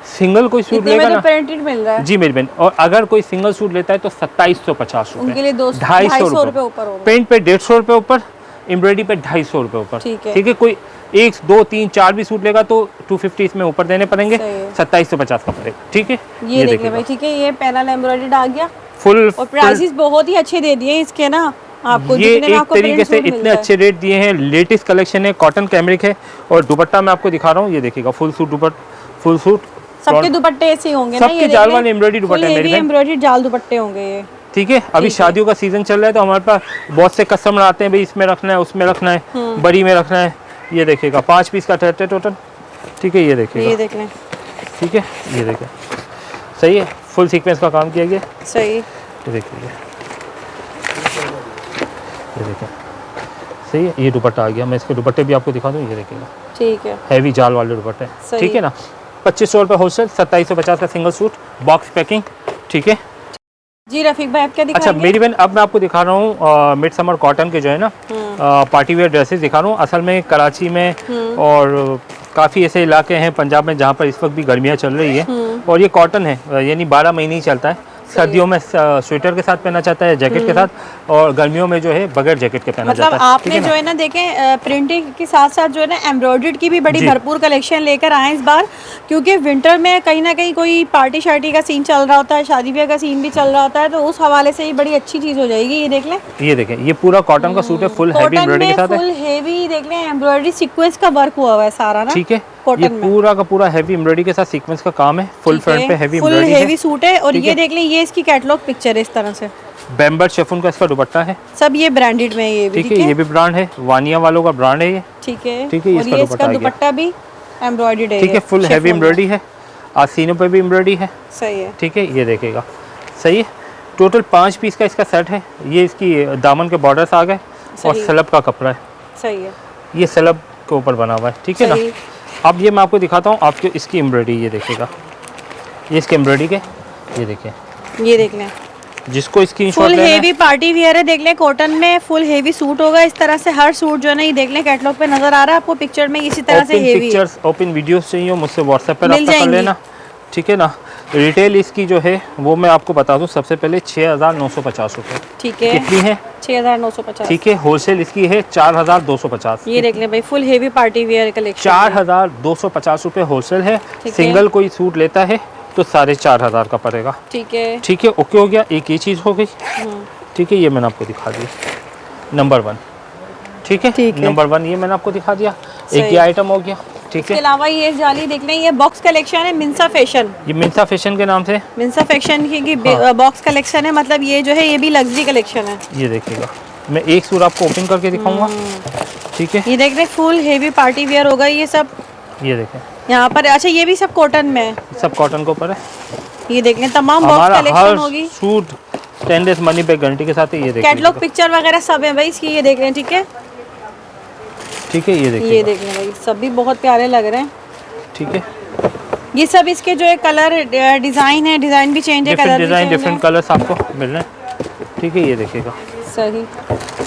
सिंगल कोई सूट इतने लेगा में तो ना, प्रिंटेड मिल रहा है, जी मेरी बहन, और अगर कोई सिंगल सूट लेता है तो 2750 उनके रुपये, लिए 250 रुपए ऊपर होगा, पेंट पे 150 रुपये ऊपर, एम्ब्रॉयडरी पे 250 रुपये ऊपर, ठीक है। ठीक है। कोई 1 2 3 4 भी सूट लेगा तो 250 इसमें ऊपर देने पड़ेंगे, सही है। 2750 का पड़ेगा। ठीक है, ये देखिए भाई, ठीक है, ये पैनल एम्ब्रॉयडर्ड आ गया फुल। और प्राइसेस बहुत ही अच्छे दे दिए इसके ना आपको, ये जितने में एक आपको तरीके प्रिंट से सूट इतने मिलता है। अच्छे रेट दिए हैं। लेटेस्ट कलेक्शन है, कॉटन कैमरिक है और दुपट्टा मैं आपको दिखा रहा हूँ, ये देखिएगा फुल सूट फुल सूट। सबके दुपट्टे ऐसे होंगे ना, सबके जाल वाले एम्ब्रॉयडरी दुपट्टे मेरे हैं। एम्ब्रॉयडरी जाल दुपट्टे होंगे ये। ठीक है, अभी शादियों का सीजन चल रहा है तो हमारे पास बहुत से कस्टमर आते हैं, भाई इसमें रखना है, उसमें रखना है, बड़ी में रखना है। ये देखिएगा 5 पीस का है टोटल। ठीक है, ये देखिएगा, ये देख लें, ठीक है, ये देखिए सही है, फुल सीक्वेंस का काम किया गया। सही, ये देखिए, ये देखिए सही है। ये दुपट्टा आ गया, मैं इसके दुपट्टे भी आपको दिखा दूँ, ये देखिएगा ठीक है, हैवी जाल वाले दुपट्टे। सही। ठीक है ना, 2500 रुपये होलसेल, 2750 का सिंगल सूट, बॉक्स पैकिंग। ठीक है जी रफीक भाई, आप क्या अच्छा दिखाएंगे? मेरी बहन, अब मैं आपको दिखा रहा हूँ मिड समर कॉटन के जो है ना पार्टी वेयर ड्रेसेस दिखा रहा हूँ। असल में कराची में और काफ़ी ऐसे इलाके हैं पंजाब में जहाँ पर इस वक्त भी गर्मियाँ चल रही है और ये कॉटन है, यानी 12 महीने ही चलता है। सर्दियों में स्वेटर के साथ पहना जाता है, जैकेट के साथ, और गर्मियों में जो है बगैर जैकेट के पहना मतलब जाता है। आपने जो है ना देखें, प्रिंटिंग के साथ साथ जो है ना एम्ब्रॉयडर्ड की भी बड़ी जी। भरपूर कलेक्शन लेकर आए इस बार, क्योंकि विंटर में कहीं ना कहीं कोई पार्टी शार्टी का सीन चल रहा होता है, शादी ब्याह का सीन भी चल रहा होता है, तो उस हवाले से ये बड़ी अच्छी चीज़ हो जाएगी। ये देख लें, ये देखें, ये पूरा कॉटन का सूट है, फुल हैवी कॉटन एम्ब्रॉयडरी के में साथ है। फुल हेवी देख लें, एम्ब्रॉयडरी सीक्वेंस का वर्क हुआ हुआ है सारा ना। ठीक है, ये कॉटन में पूरा का पूरा हैवी एम्ब्रॉयडरी के साथ सीक्वेंस का काम है, फुल फ्रंट पे हैवी फुल एम्ब्रॉयडरी हेवी है। सूट है। और ठीक ये है। देख लें, ये इसकी कैटलॉग पिक्चर है इस तरह से, बैम्बर शेफून का इसका दुपट्टा है। सब ये ब्रांडेड में है, ये भी ठीक है, ये भी ब्रांड है, वानिया वालों का ब्रांड है ये। ठीक है, ठीक है, ये और इसका ये दुपट्टा इसका आ गया। दुपट्टा भी एम्ब्रॉयडर्ड है। ठीक है, फुल हैवी एम्ब्रॉयडरी है, आसीनों पे भी एम्ब्रॉयडरी है। सही है, ठीक है, ये देखेगा सही है। टोटल 5 पीस का इसका सेट है। ये इसकी दामन के बॉर्डर्स आ गए और सही। सलब का कपड़ा है, सही है, ये सलब के ऊपर बना हुआ है। ठीक है ना, सही। अब ये मैं आपको दिखाता हूँ आपको इसकी एम्ब्रॉयडरी, ये देखिएगा, ये इसकी एम्ब्रॉयडरी के, ये देखिए, ये देख लें, जिसको स्क्रीनशॉट फुल लेना है। हेवी पार्टी वियर है, देख लें कॉटन में फुल हेवी सूट होगा इस तरह से। हर सूट जो है ना, ये देख लें कैटलॉग पे नजर आ रहा है आपको पिक्चर में, इसी तरह से open heavy pictures, open videos चाहिए हो मुझसे व्हाट्सएप पर मिल रब्ता कर जाएंगी। लेना। ठीक है ना, रिटेल इसकी जो है वो मैं आपको बता दूं, सबसे पहले 6950 रुपये। ठीक है, कितनी है? 6950। ठीक है, होलसेल इसकी है 4250। ये देख लें भाई, full heavy party wear collection. 4250 रुपये होलसेल है। ठीक है। सिंगल कोई सूट लेता है तो 4500 का पड़ेगा। ठीक है, ठीक है, ओके हो गया, एक ये चीज़ हो गई। ठीक है, ये मैंने आपको दिखा दिया नंबर 1। ठीक है, ठीक है। नंबर 1 ये मैंने आपको दिखा दिया, एक सही। ये आइटम हो गया। ठीक इसके है, अलावा ये जाली देख लें, ये बॉक्स कलेक्शन है मिंसा फैशन। ये मिंसा फैशन के नाम से, मिंसा फैशन की बॉक्स कलेक्शन है, मतलब ये जो है ये भी लग्जरी कलेक्शन है। ये देखिएगा, मैं एक सूट आपको ओपन करके दिखाऊंगा। ठीक है, ये देख लें, फुल हेवी पार्टी वियर होगा ये सब ये देखें, यहाँ पर। अच्छा, ये भी सब कॉटन में है, सब कॉटन के ऊपर है। ये देख लें, तमाम बॉक्स हमारा कलेक्शन हर होगी। Suit 10 days money back guarantee के साथ है। ये देखिए, कैटलॉग पिक्चर वगैरह सब है भाई इसकी, ये देख रहे हैं। ठीक है, ठीक है, ये ये देखिए, देख रहे हैं भाई, सब भी बहुत प्यारे लग रहे हैं। ठीक है, ये सब इसके जो है कलर डिजाइन है, डिजाइन भी चेंज है, डिफरेंट कलर भी डिज़ाइन, चेंज है। डिफरेंट कलर्स आपको मिल रहे हैं। ठीक है, ये देखिएगा सही,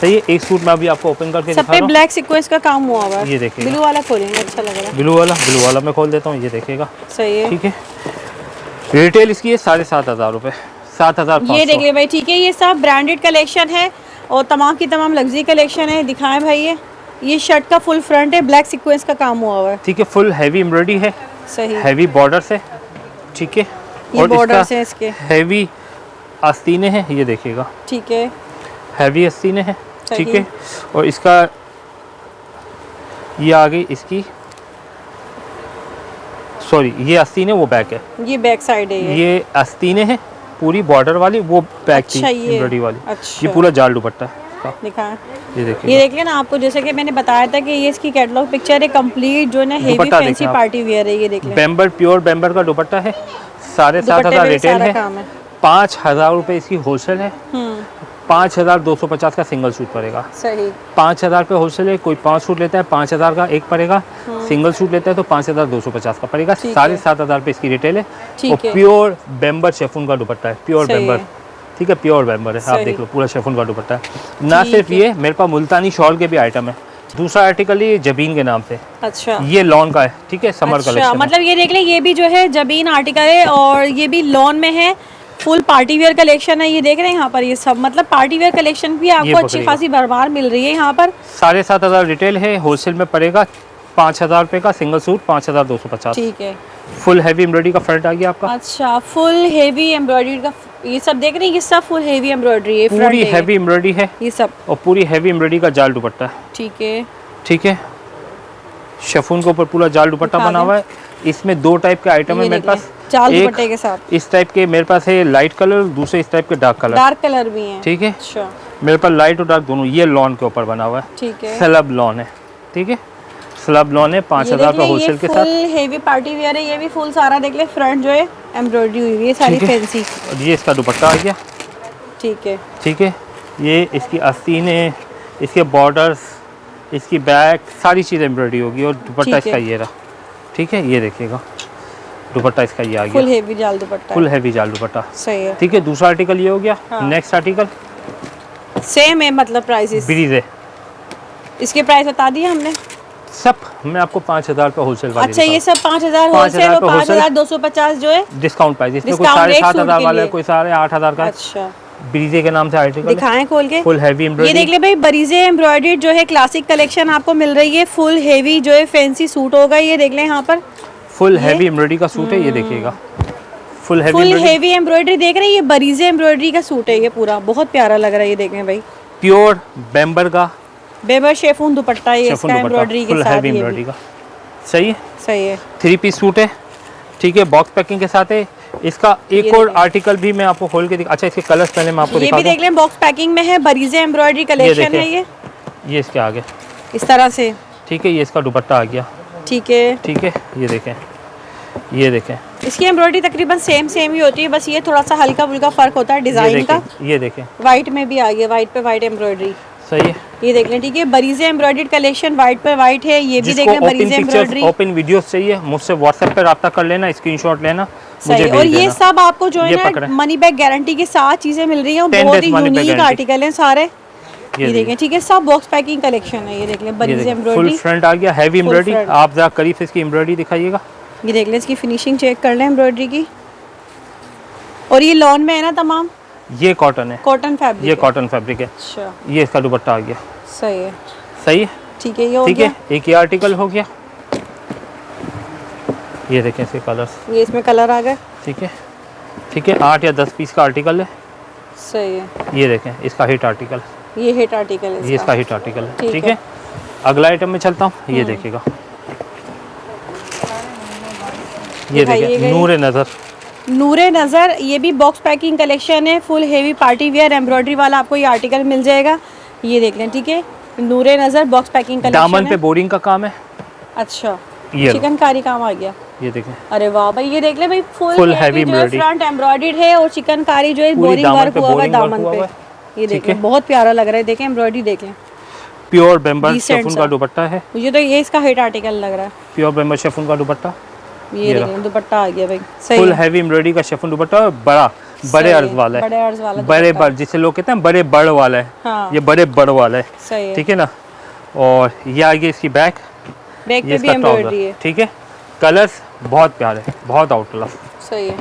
सही है। एक सूट मैं अभी आपको ओपन करके सब दिखा पे रहा हूँ। ब्लैक सीक्वेंस का काम हुआ हुआ है। ये देखिएगा। ब्लू वाला खोलेंगे, अच्छा लग रहा है। ब्लू वाला मैं खोल देता हूँ, ये देखिएगा। सही है, ठीक है, रिटेल इसकी है 7500 रुपये, 7500। ये देख ले भाई। ठीक है, ये सब ब्रांडेड कलेक्शन है और तमाम की तमाम लग्जरी कलेक्शन है। दिखाएं भाई, ये शर्ट का फुल फ्रंट है, ब्लैक सीक्वेंस का काम हुआ हुआ है। ठीक है, फुल हैवी एम्ब्रॉयडरी है, सही, हैवी बॉर्डर से। ठीक है, ये बॉर्डर से इसके। हैवी आस्तीने हैं, ये देखिएगा, ठीक है, हैवी आस्तीने हैं। सही। ठीक है, और इसका ये आ गई इसकी, सॉरी ये आस्तीने वो बैक है, ये बैक साइड है। ये आस्तीने हैं पूरी बॉर्डर वाली, वो बैक थी अच्छा, ये एम्ब्रॉयडरी वाली। अच्छा। ये पूरा जाल दुपट्टा है इसका। दिखाएं, ये देखिए, ये देख लेना आपको, जैसे कि मैंने बताया था कि ये इसकी कैटलॉग पिक्चर है कंप्लीट, जो है ना हेवी दुपट्टा फैंसी देखें आप। पार्टी वियर है। ये देख लें, बैम्बर, प्योर बैम्बर का दुपट्टा है, 7500 दुपट्टे में रिटेल सारा है, काम है। 5000 रुपये इसकी होलसेल है, 5250 का सिंगल सूट पड़ेगा। सही, 5000 पे होलसेल है, कोई 5 सूट लेता है 5000 का एक पड़ेगा, सिंगल सूट लेता है तो 5250 का पड़ेगा। ठीक है। 7500 पे इसकी रिटेल है। ठीक और है। प्योर बैम्बर शेफून का दुपट्टा है, प्योर सही बैम्बर। है। ठीक है, प्योर बैम्बर है, आप सही। देख लो, पूरा शेफून का दुपट्टा है। ना ठीक सिर्फ है। ये, मेरे पास मुल्तानी शॉल के भी आइटम है। दूसरा आर्टिकल ये जबीन के नाम से, अच्छा, ये लॉन का है। ठीक है, समर अच्छा, कलेक्शन है। मतलब ये देख लें, ये भी जो है जबीन आर्टिकल है और ये भी लॉन में है, फुल पार्टी वेयर कलेक्शन है। ये देख रहे हैं यहाँ पर, ये सब मतलब पार्टी वेयर कलेक्शन भी आपको अच्छी पकड़िएगा। खासी भरमार मिल रही है यहाँ पर। 7500 रिटेल है, होलसेल में पड़ेगा 5,000 रुपये का सिंगल सूट 5,250। ठीक है। फुल हैवी एम्ब्रॉयडरी का फ्रंट आ गया आपका। अच्छा, फुल हेवी एम्ब्रॉयडरी का, ये सब देख रहे हैं, ये सब फुल हेवी एम्ब्रॉयडरी है, पूरी हैवी एम्ब्रॉयडरी है ये सब, और पूरी हैवी एम्ब्रॉयडरी का जाल दुपट्टा है। ठीक है। ठीक है, शिफॉन के ऊपर पूरा जाल दुपट्टा बना हुआ है। इसमें दो टाइप के आइटम है मेरे पास, जाल दुपट्टे के साथ। इस टाइप के मेरे पास है लाइट कलर, दूसरे इस टाइप के डार्क कलर भी हैं। ठीक है, अच्छा, मेरे पास लाइट और डार्क दोनों। ये लॉन के ऊपर बना हुआ है, ठीक है, स्लब लॉन है। ठीक है, स्लब लॉन है 5,000 का होलसेल के साथ। फुल हेवी पार्टी वेयर है, ये भी फुल सारा देख ले, फ्रंट जो है एम्ब्रॉयडरी हुई है सारी फैंसी। और ये इसका दुपट्टा आ गया। ठीक है, ठीक है, ये इसकी आस्तीनें, इसके बॉर्डर्स, इसकी बैक, सारी चीज़ एम्ब्रॉयडरी होगी और दुपट्टा इसका ये रहा। ठीक है, ये देखिएगा दुपट्टा इसका ये आ गया, फुल हेवी जाल दुपट्टा, फुल हैवी जाल दुपट्टा। सही है। ठीक है, दूसरा आर्टिकल ये हो गया। हाँ। नेक्स्ट आर्टिकल सेम है, मतलब प्राइसेस ब्रीज है। इसके प्राइस बता दिए हमने सब मैं आपको 5,000 का होलसेल वाली। अच्छा, ये सब 5,000 होलसेल और 5,250 जो है डिस्काउंट प्राइस। इसमें कोई डिस्काउंट रेट 7,500 वाला है, सूट कोई 8,500 का। अच्छा, ब्रीजे के नाम से आर्टिकल दिखाएं खोल के। फुल हैवी ये एम्ब्रॉयडरी। देख ले भाई, बरीजे एम्ब्रॉयडरी जो है क्लासिक कलेक्शन आपको मिल रही है, फुल हेवी जो है फैंसी सूट होगा। ये देख ले यहाँ पर फुल हैवी एम्ब्रॉयडरी का सूट है, ये देखिएगा फुल हेवी एम्ब्रॉयडरी देख रहे हैं। ये बरीजे एम्ब्रॉयडरी का सूट है, ये पूरा बहुत प्यारा लग रहा है। ये देखें भाई, प्योर बेम्बर का बेबर शेफून दुपट्टा है इसका एम्ब्रॉयडरी के फुल साथ। हैवी एम्ब्रॉयडरी का सही है, सही है। 3 पीस सूट है। ठीक है, बॉक्स पैकिंग के साथ है। इसका एक और आर्टिकल भी मैं आपको खोल के अच्छा, इसके कलर्स पहले मैं आपको ये भी देख लें, बॉक्स पैकिंग में है, बरीजे एम्ब्रॉयडरी कलेक्शन है ये इसके आगे इस तरह से। ठीक है, ये इसका दुपट्टा आ गया। ठीक है, ठीक है, ये देखें, ये देखें, इसकी एम्ब्रॉयडरी तकरीबन सेम ही होती है, बस ये थोड़ा सा हल्का फुल्का फर्क होता है डिजाइन का। ये देखें, व्हाइट में भी आ गया, व्हाइट पे व्हाइट एम्ब्रॉयडरी। सही है, ये देख लें। ठीक है, बरीजे एम्ब्रॉयडरी कलेक्शन व्हाइट पे व्हाइट है। ये भी देख लें, बरीजे एम्ब्रॉयडरी। ओपन वीडियोस चाहिए मुझसे व्हाट्सएप पे रब्ता कर लेना, स्क्रीनशॉट लेना, मुझे भेज और देना। ये सब आपको जो है ना मनी बैक गारंटी के साथ चीजें मिल रही हैं और बहुत ही यूनिक आर्टिकल हैं सारे। ये देखें, ठीक है, सब बॉक्स पैकिंग कलेक्शन है। ये देख लें, बरीजे एम्ब्रॉयडरी, फुल फ्रंट आ गया, हैवी एम्ब्रॉयडरी। आप जरा करीब से इसकी एम्ब्रॉयडरी दिखाइएगा। ये देख लें, इसकी फिनिशिंग चेक कर लें एम्ब्रॉयडरी की। और ये लॉन में है ना तमाम, ये कॉटन है, कॉटन फैब्रिक, ये कॉटन फैब्रिक है। अच्छा, ये इसका दुपट्टा आ गया। सही है, सही है, ठीक है, ये हो ठीक गया। है, एक ये आर्टिकल हो गया। ये देखें इसके कलर्स, ये इसमें कलर आ गए। ठीक है, ठीक है, 8 या 10 पीस का आर्टिकल है। सही है, ये देखें इसका हिट आर्टिकल, ये हिट आर्टिकल है, ये इसका हिट आर्टिकल है। ठीक है। है, अगला आइटम में चलता हूँ। ये देखिएगा, ये देखिए नूरे नज़र, नूरे नज़र, ये भी बॉक्स पैकिंग कलेक्शन है, full heavy party wear embroidery वाला आपको ये आर्टिकल मिल जाएगा। ये देख लें, ठीक है, नूरे नज़र बॉक्स पैकिंग कलेक्शन। दामन पे बोरिंग का काम है। अच्छा, ये चिकनकारी काम आ गया। ये देखें, अरे वाह भाई, ये देख ले भाई, full heavy embroidery, front embroidered है और चिकनकारी जो है बोरिंग वर्क हुआ हुआ है दामन पे। ये देख लें, बहुत प्यारा लग रहा है। देखें एम्ब्रॉयडरी, देख लें, प्योर बेम्बर शिफॉन का दुपट्टा है। मुझे तो ये इसका हिट आर्टिकल लग रहा है, प्योर बेम्बर शिफॉन का दुपट्टा। ये देख लें, दुपट्टा आ गया भाई, सही फुल हैवी एम्ब्रॉयडरी का शिफॉन दुपट्टा, बड़ा बड़े अर्ज वाला है, बड़े अर्ज वाला, बड़े बड़ जिसे लोग कहते हैं बड़े बड़ वाला है। हाँ, ये बड़े बड़ वाला है। सही है, ठीक है ना। और ये आगे इसकी बैक पे भी एम्ब्रॉयडरी है। ठीक है, कलर्स बहुत प्यारे, बहुत आउटलफ। सही है,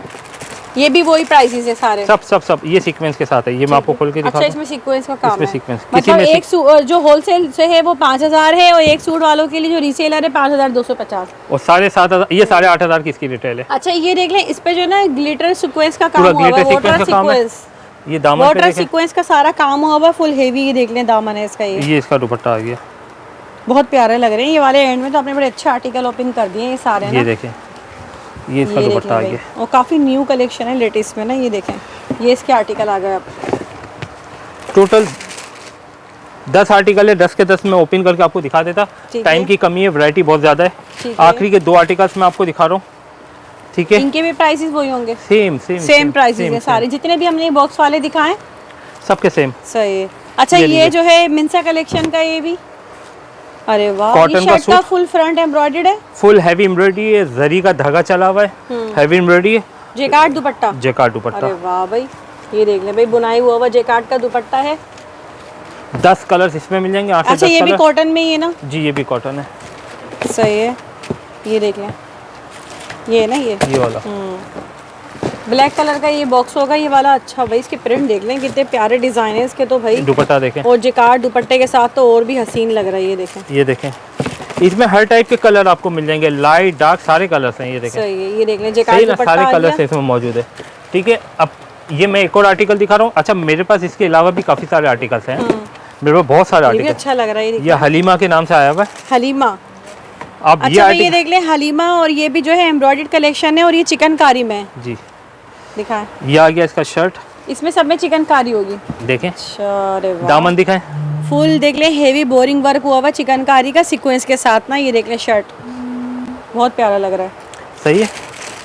ये भी वही प्राइसेस है सारे, सब ये सीक्वेंस के साथ है। ये मैं आपको खोल के दिखाता हूं। अच्छा, इसमें सीक्वेंस का काम इसमें है। सीक्वेंस मतलब एक जो होलसेल से है वो 5,000 है और एक सूट वालों के लिए जो रीसेलर है 5,250 और 7,500, ये 8,500 की इसकी रिटेल है। अच्छा, ये देख लें, इस पे जो है ना ग्लिटर सीक्वेंस का काम हुआ है, वाटर सीक्वेंस, ये दामन पे वाटर सीक्वेंस का सारा काम हुआ हुआ, फुल हेवी। ये देख लें, दामन है इसका। ये इसका दुपट्टा आ गया, बहुत प्यारे लग रहे हैं ये वाले। एंड में तो आपने बड़े अच्छे आर्टिकल ओपन कर दिए ये सारे ना। ये देखें, ये इसका दुपट्टा आ गया और काफी न्यू कलेक्शन है, लेटेस्ट में ना। ये देखें, ये इसके आर्टिकल आ गए। अब टोटल 10 आर्टिकल है, 10 के 10 मैं ओपन करके आपको दिखा देता। टाइम की कमी है, वैरायटी बहुत ज़्यादा है। आखिरी के 2 आर्टिकल्स मैं आपको दिखा रहा हूँ। ठीक है, इनके भी प्राइसेस वही होंगे, सेम प्राइसेस है सारे, जितने भी हमने बॉक्स वाले दिखाए सबके सेम। सही है। अच्छा, ये जो है मिंसा कलेक्शन का, ये भी अरे वाह, कॉटन का सूट, फुल फ्रंट एम्ब्रॉयडर्ड है, फुल हैवी एम्ब्रॉयडरी है, जरी का धागा चला हुआ है, हैवी एम्ब्रॉयडरी है, जेकार्ड दुपट्टा, जेकार्ड दुपट्टा। अरे वाह भाई, ये देख ले भाई, बुनाई हुआ हुआ जेकार्ड का दुपट्टा है। 10 कलर्स इसमें मिल जाएंगे। 8 से 10 अच्छा, ये भी कॉटन में ही है ना? जी, ये भी कॉटन है। सही है, ये देख लें, ये है ना, ये वाला ब्लैक कलर का ये बॉक्स होगा, ये वाला। अच्छा भाई, इसके प्रिंट देख लें, कितने प्यारे डिजाइन है इसके तो भाई। दुपट्टा देखें, और जेकार्ड दुपट्टे के साथ तो और भी हसीन लग रहा है। ये देखें, ये देखें, इसमें हर टाइप के कलर आपको मिल जाएंगे, लाइट डार्क सारे कलर्स हैं, ये देखें। सही है, ये देख लें सही ना, सारे कलर्स इसमें मौजूद है। ठीक है, अब ये मैं एक और आर्टिकल दिखा रहा हूँ। अच्छा, मेरे पास इसके अलावा भी काफ़ी सारे आर्टिकल्स हैं, मेरे पास बहुत सारे आर्टिकल। अच्छा लग रहा है ये हलीमा के नाम से आया हुआ है, हलीमा। अब अच्छा, ये देख लें हलीमा, और ये भी जो है एम्ब्रॉयडर्ड कलेक्शन है, और ये चिकनकारी में जी दिखाएं। ये आ गया इसका शर्ट, इसमें सब में चिकनकारी होगी। देखें। अच्छा, अरे वाह। दामन दिखाएं, फुल देख लें हेवी बोरिंग वर्क हुआ हुआ चिकनकारी का सीक्वेंस के साथ ना, ये देख लें शर्ट बहुत प्यारा लग रहा है। सही है।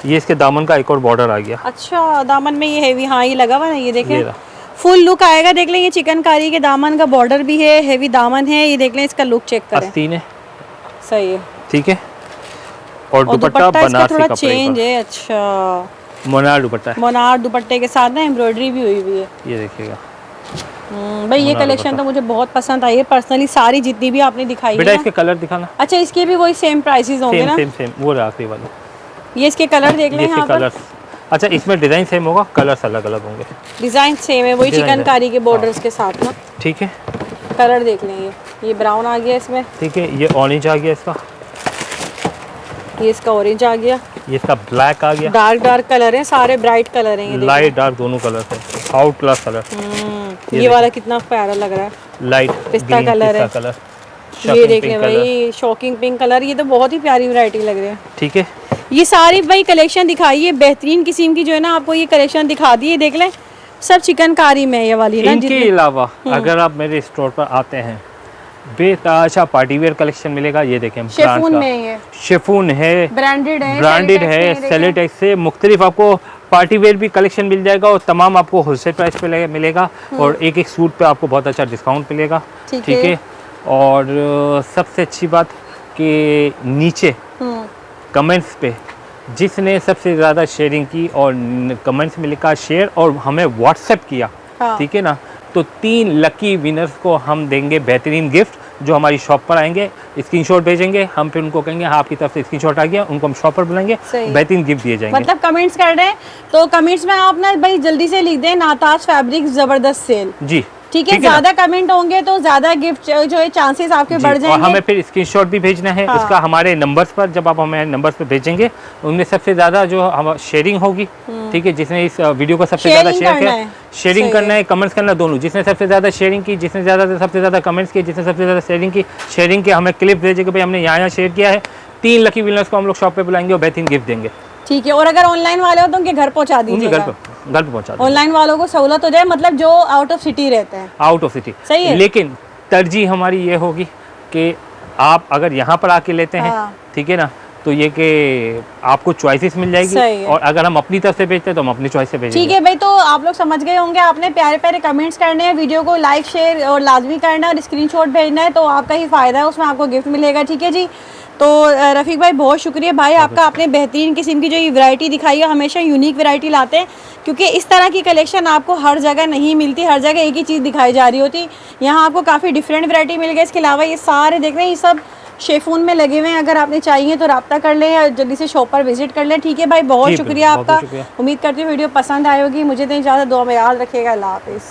ये इसके दामन का एक और बॉर्डर आ गया। अच्छा, दामन में ये हेवी, हाँ ये लगा हुआ ना, ये देखें फुल लुक आएगा। देख लें ये चिकनकारी के दामन का बॉर्डर भी है, हेवी दामन है, ये देख लें इसका लुक चेक करें। आस्तीन है, सही है। ठीक है, और दुपट्टा बनारसी थोड़ा कपड़े चेंज है। अच्छा, मोनार दुपट्टा है, मोनार दुपट्टे के साथ ना एम्ब्रॉयडरी भी हुई हुई है, ये देखिएगा। भाई ये कलेक्शन तो मुझे बहुत पसंद आई है पर्सनली, सारी जितनी भी आपने दिखाई बेटा है। इसके कलर दिखाना। अच्छा, इसके भी वही सेम प्राइसेस होंगे ना? सेम वो आखिरी वाला। ये इसके कलर देख लें यहाँ पर। अच्छा, इसमें डिजाइन सेम होगा, कलर्स अलग अलग होंगे। डिजाइन सेम है, वही चिकनकारी के बॉर्डर्स के साथ ना। ठीक है, कलर देख लें, ये ब्राउन आ गया इसमें। ठीक है, ये ऑरेंज आ गया इसका, ये इसका ऑरेंज आ गया, ये इसका ब्लैक आ गया। डार्क कलर है, सारे ब्राइट कलर हैं, ये लाइट डार्क दोनों कलर है, आउट क्लास कलर। ये वाला कितना प्यारा लग रहा है, लाइट पिस्ता कलर है। कलर, ये देख लें भाई, शॉकिंग पिंक कलर, ये तो बहुत ही प्यारी वैरायटी लग रही है। ठीक है, ये सारी भाई कलेक्शन दिखाई है, बेहतरीन किस्म की जो है ना आपको ये कलेक्शन दिखा दी है। देख लें सब चिकनकारी में ये वाली ना। इनके अलावा अगर आप मेरे स्टोर पर आते हैं, बेताशा पार्टी वेयर कलेक्शन मिलेगा। ये देखें, शिफॉन में है, शिफॉन है, ब्रांडेड है, सेलेटेक्स से मुख्तलिफ आपको पार्टी वेयर भी कलेक्शन मिल जाएगा, और तमाम आपको होलसेल प्राइस पे मिलेगा, और एक एक सूट पे आपको बहुत अच्छा डिस्काउंट मिलेगा। ठीक है, और सबसे अच्छी बात कि नीचे कमेंट्स पे जिसने सबसे ज़्यादा शेयरिंग की और कमेंट्स में लिखा शेयर और हमें व्हाट्सएप किया, ठीक है ना, तो 3 लकी विनर्स को हम देंगे बेहतरीन गिफ्ट, जो हमारी शॉप पर आएंगे, स्क्रीनशॉट भेजेंगे, हम फिर उनको कहेंगे हाँ आपकी तरफ से स्क्रीनशॉट आ गया, उनको हम शॉप पर बुलाएंगे, बेहतरीन गिफ्ट दिए जाएंगे। मतलब कमेंट्स कर रहे हैं तो कमेंट्स में आप ना भाई जल्दी से लिख दें नाताज फैब्रिक जबरदस्त सेल। जी ठीक है, ज्यादा कमेंट होंगे तो ज्यादा गिफ्ट जो है चांसेस आपके बढ़ जाएंगे। और हमें फिर स्क्रीनशॉट भी भेजना है उसका हमारे नंबर्स पर, जब आप हमें नंबर्स पर भेजेंगे उनमें सबसे ज्यादा जो हम शेयरिंग होगी, ठीक है, जिसने इस वीडियो को सबसे ज्यादा शेयर किया, शेयरिंग करना है, कमेंट्स करना, दोनों, जिसने सबसे ज्यादा शेयरिंग की, जिसने सबसे ज्यादा कमेंट्स किए, जिसने सबसे ज्यादा शेयरिंग की हमें क्लिप भेजेंगे भाई हमने यहाँ शेयर किया है, 3 लकी विनर्स को हम लोग शॉप पे बुलाएंगे और बेहतरीन गिफ्ट देंगे। ठीक है, और अगर ऑनलाइन वाले हो तो उनके घर पहुंचा दीजिएगा, घर पे पहुंचा। ऑनलाइन वालों को सहूलत हो जाए, मतलब जो आउट ऑफ सिटी रहते हैं। आउट ऑफ सिटी सही है, लेकिन तरजीह हमारी ये होगी कि आप अगर यहाँ पर आके लेते हैं, ठीक है ना, तो ये कि आपको चॉइसेस मिल जाएगी, और अगर हम अपनी तरफ से भेजते हैं तो हम अपनी चॉइस से भेजेंगे। ठीक है भाई, तो आप लोग समझ गए होंगे, आपने प्यारे प्यारे कमेंट्स करने हैं, वीडियो को लाइक शेयर और लाजमी करना है, और स्क्रीनशॉट भेजना है, तो आपका ही फायदा है, उसमें आपको गिफ्ट मिलेगा। ठीक है जी, तो रफ़ीक भाई बहुत शुक्रिया भाई आपका, आपने बेहतरीन किस्म की जो ये वैरायटी दिखाई है, हमेशा यूनिक वैरायटी लाते हैं, क्योंकि इस तरह की कलेक्शन आपको हर जगह नहीं मिलती, हर जगह एक ही चीज़ दिखाई जा रही होती, यहाँ आपको काफ़ी डिफरेंट वैरायटी मिल गई। इसके अलावा ये सारे देख रहे हैं, ये सब शेफून में लगे हुए हैं, अगर आपने चाहिए तो रब्ता कर लें या जल्दी से शॉप पर विजिट कर लें। ठीक है भाई, बहुत शुक्रिया आपका, उम्मीद करती हूँ वीडियो पसंद आई होगी। मुझे तो इजाज़त, दुआ में याद रखिएगा, अल्लाह हाफिज़।